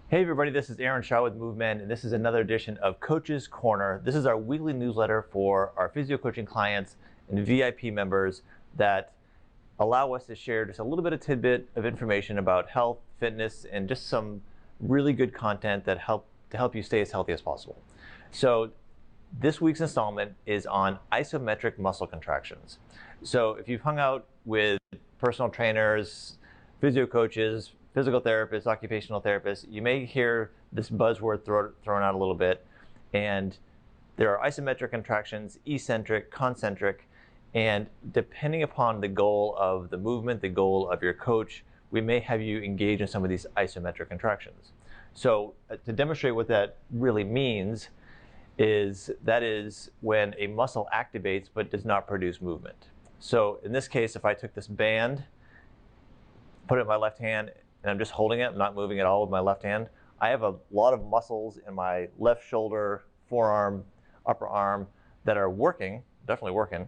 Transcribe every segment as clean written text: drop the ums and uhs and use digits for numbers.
Hey everybody, this is Aaron Shaw with MoveMend, and this is another edition of Coach's Corner. This is our weekly newsletter for our physio coaching clients and VIP members that allow us to share just a little bit of tidbit of information about health, fitness, and just some really good content that help you stay as healthy as possible. So this week's installment is on isometric muscle contractions. So if you've hung out with personal trainers, physio coaches, physical therapists, occupational therapists, you may hear this buzzword thrown out a little bit. And there are isometric contractions, eccentric, concentric, and depending upon the goal of the movement, the goal of your coach, we may have you engage in some of these isometric contractions. So to demonstrate what that really means is when a muscle activates but does not produce movement. So in this case, if I took this band, put it in my left hand, and I'm just holding it, I'm not moving at all with my left hand, I have a lot of muscles in my left shoulder, forearm, upper arm that are working, definitely working,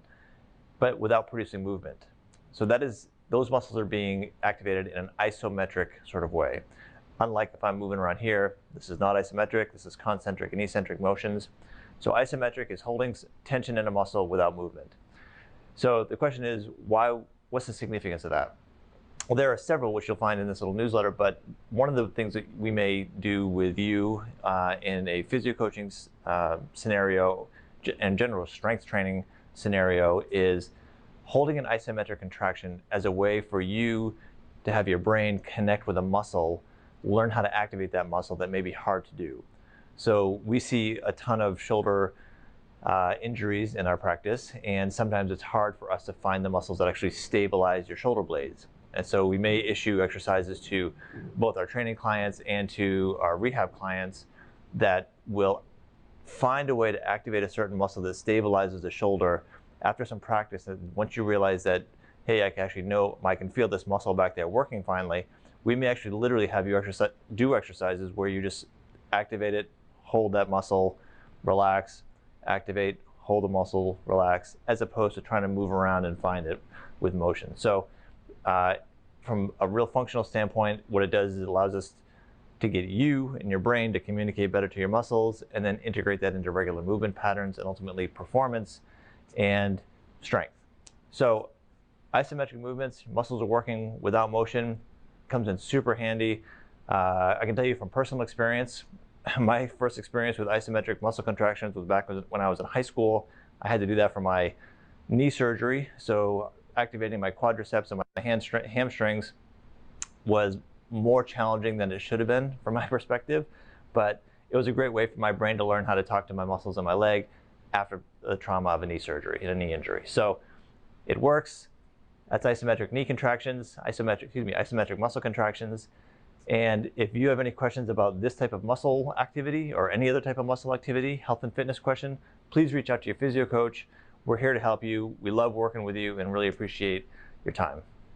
but without producing movement. So those muscles are being activated in an isometric sort of way. Unlike if I'm moving around here, this is not isometric, this is concentric and eccentric motions. So isometric is holding tension in a muscle without movement. So the question is, what's the significance of that? Well, there are several which you'll find in this little newsletter, but one of the things that we may do with you in a physio coaching scenario and general strength training scenario is holding an isometric contraction as a way for you to have your brain connect with a muscle, learn how to activate that muscle that may be hard to do. So we see a ton of shoulder injuries in our practice, and sometimes it's hard for us to find the muscles that actually stabilize your shoulder blades. And so we may issue exercises to both our training clients and to our rehab clients that will find a way to activate a certain muscle that stabilizes the shoulder after some practice. And once you realize that, hey, I can feel this muscle back there working finally, we may actually literally have you do exercises where you just activate it, hold that muscle, relax, activate, hold the muscle, relax, as opposed to trying to move around and find it with motion. So from a real functional standpoint, what it does is it allows us to get you and your brain to communicate better to your muscles and then integrate that into regular movement patterns and ultimately performance and strength. So isometric movements, muscles are working without motion, comes in super handy. I can tell you from personal experience, my first experience with isometric muscle contractions was back when I was in high school. I had to do that for my knee surgery. So activating my quadriceps and my hamstrings was more challenging than it should have been from my perspective, but it was a great way for my brain to learn how to talk to my muscles in my leg after the trauma of a knee surgery and a knee injury. So it works. That's isometric knee contractions, isometric muscle contractions. And if you have any questions about this type of muscle activity or any other type of muscle activity, health and fitness question, please reach out to your physio coach. We're here to help you. We love working with you and really appreciate your time.